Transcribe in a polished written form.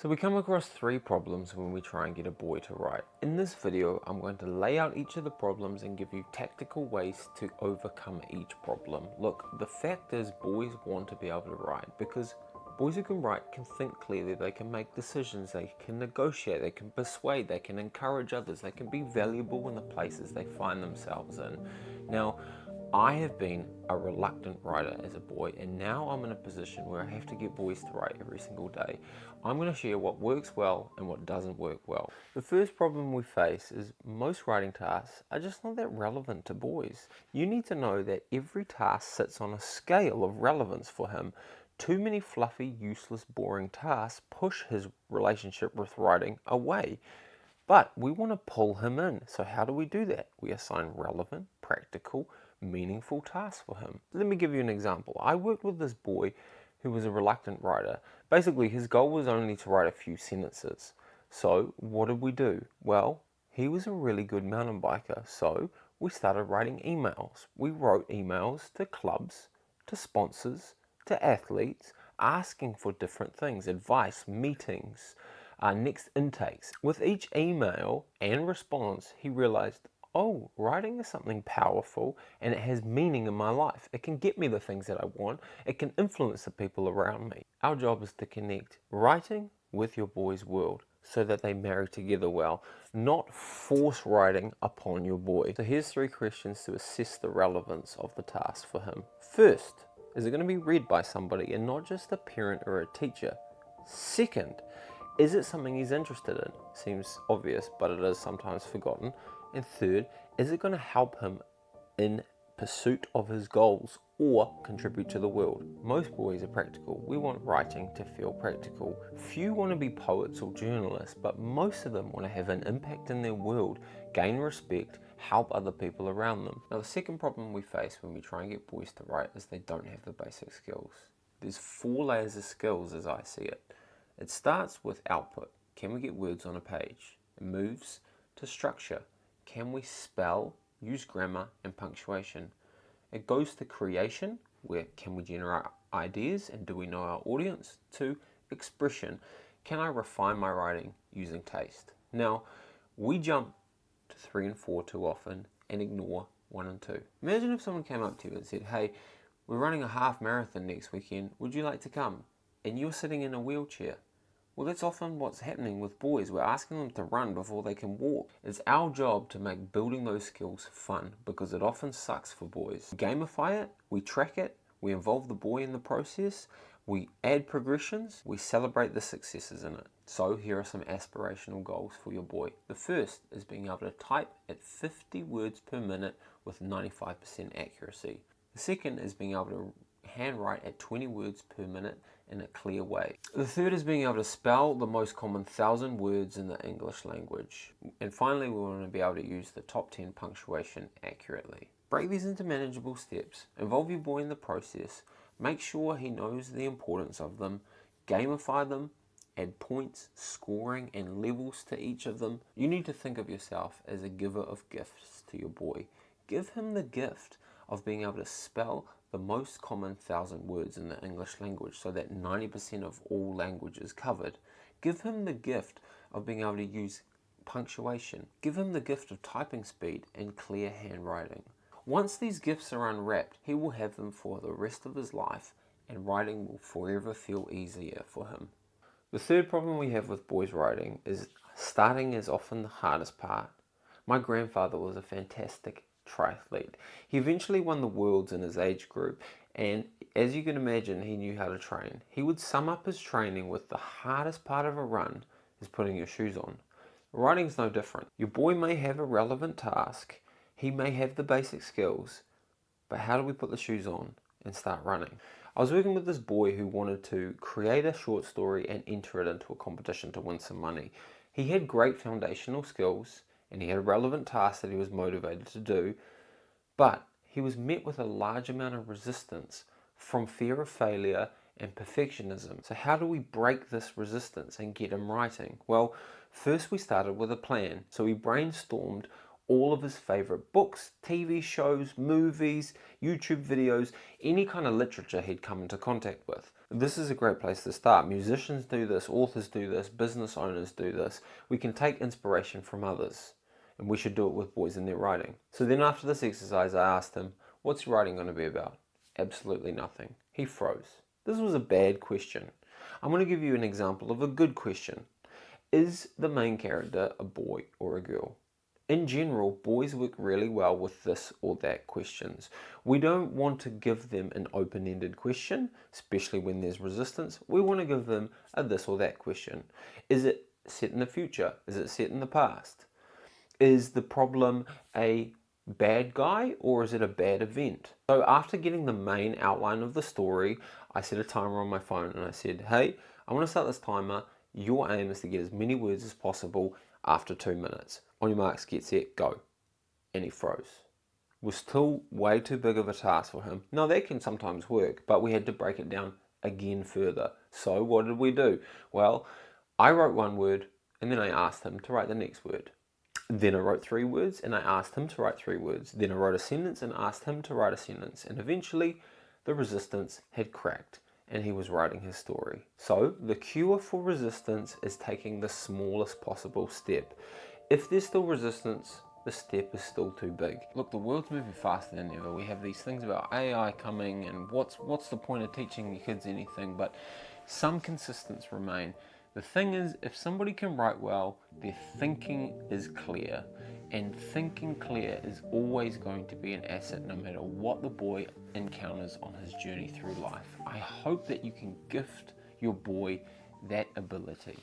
So we come across three problems when we try and get a boy to write. In this video, I'm going to lay out each of the problems and give you tactical ways to overcome each problem. Look, the fact is boys want to be able to write because boys who can write can think clearly, they can make decisions, they can negotiate, they can persuade, they can encourage others, they can be valuable in the places they find themselves in. Now, I have been a reluctant writer as a boy, and now I'm in a position where I have to get boys to write every single day. I'm going to share what works well and what doesn't work well. The first problem we face is most writing tasks are just not that relevant to boys. You need to know that every task sits on a scale of relevance for him. Too many fluffy, useless, boring tasks push his relationship with writing away. But we want to pull him in. So how do we do that? We assign relevant, practical, meaningful tasks for him. Let me give you an example. I worked with this boy who was a reluctant writer. Basically, his goal was only to write a few sentences. So what did we do? Well, he was a really good mountain biker. So we started writing emails. We wrote emails to clubs, to sponsors, to athletes, asking for different things, advice, meetings, next intakes. With each email and response, he realized, oh, writing is something powerful and it has meaning in my life. It can get me the things that I want. It can influence the people around me. Our job is to connect writing with your boy's world so that they marry together well, not force writing upon your boy. So here's three questions to assess the relevance of the task for him. First, is it going to be read by somebody and not just a parent or a teacher? Second, is it something he's interested in? Seems obvious, but it is sometimes forgotten. And third, is it going to help him in pursuit of his goals or contribute to the world? Most boys are practical. We want writing to feel practical. Few want to be poets or journalists, but most of them want to have an impact in their world, gain respect, help other people around them. Now, the second problem we face when we try and get boys to write is they don't have the basic skills. There's 4 layers of skills as I see it. It starts with output. Can we get words on a page? It moves to structure. Can we spell, use grammar and punctuation? It goes to creation, where can we generate ideas and do we know our audience? To expression. Can I refine my writing using taste? Now, we jump to 3 and 4 too often and ignore 1 and 2. Imagine if someone came up to you and said, hey, we're running a half marathon next weekend, would you like to come? And you're sitting in a wheelchair. Well, that's often what's happening with boys. We're asking them to run before they can walk. It's our job to make building those skills fun because it often sucks for boys. We gamify it, we track it, we involve the boy in the process, we add progressions, we celebrate the successes in it. So here are some aspirational goals for your boy. The first is being able to type at 50 words per minute with 95% accuracy. The second is being able to handwrite at 20 words per minute in a clear way. The third is being able to spell the most common 1,000 words in the English language. And finally, we want to be able to use the top 10 punctuation accurately. Break these into manageable steps, involve your boy in the process, make sure he knows the importance of them, gamify them, add points, scoring, and levels to each of them. You need to think of yourself as a giver of gifts to your boy. Give him the gift of being able to spell the most common 1,000 words in the English language so that 90% of all language is covered. Give him the gift of being able to use punctuation. Give him the gift of typing speed and clear handwriting. Once these gifts are unwrapped, he will have them for the rest of his life and writing will forever feel easier for him. The third problem we have with boys writing is starting is often the hardest part. My grandfather was a fantastic triathlete. He eventually won the worlds in his age group, and as you can imagine, he knew how to train. He would sum up his training with the hardest part of a run is putting your shoes on. Writing's no different. Your boy may have a relevant task, he may have the basic skills, but how do we put the shoes on and start running? I was working with this boy who wanted to create a short story and enter it into a competition to win some money. He had great foundational skills and he had a relevant task that he was motivated to do, but he was met with a large amount of resistance from fear of failure and perfectionism. So how do we break this resistance and get him writing? Well, first we started with a plan. So we brainstormed all of his favorite books, TV shows, movies, YouTube videos, any kind of literature he'd come into contact with. This is a great place to start. Musicians do this, authors do this, business owners do this. We can take inspiration from others, and we should do it with boys in their writing. So then after this exercise, I asked him, what's your writing going to be about? Absolutely nothing. He froze. This was a bad question. I'm going to give you an example of a good question. Is the main character a boy or a girl? In general, boys work really well with this or that questions. We don't want to give them an open-ended question, especially when there's resistance. We want to give them a this or that question. Is it set in the future? Is it set in the past? Is the problem a bad guy or is it a bad event? So after getting the main outline of the story, I set a timer on my phone and I said, hey, I want to start this timer. Your aim is to get as many words as possible after 2 minutes. On your marks, get set, go. And he froze. It was still way too big of a task for him. Now that can sometimes work, but we had to break it down again further. So what did we do? Well, I wrote one word and then I asked him to write the next word. Then I wrote 3 words and I asked him to write 3 words. Then I wrote a sentence and asked him to write a sentence. And eventually the resistance had cracked and he was writing his story. So the cure for resistance is taking the smallest possible step. If there's still resistance, the step is still too big. Look, the world's moving faster than ever. We have these things about AI coming and what's the point of teaching your kids anything, but some consistency remain. The thing is, if somebody can write well, their thinking is clear. And thinking clear is always going to be an asset no matter what the boy encounters on his journey through life. I hope that you can gift your boy that ability.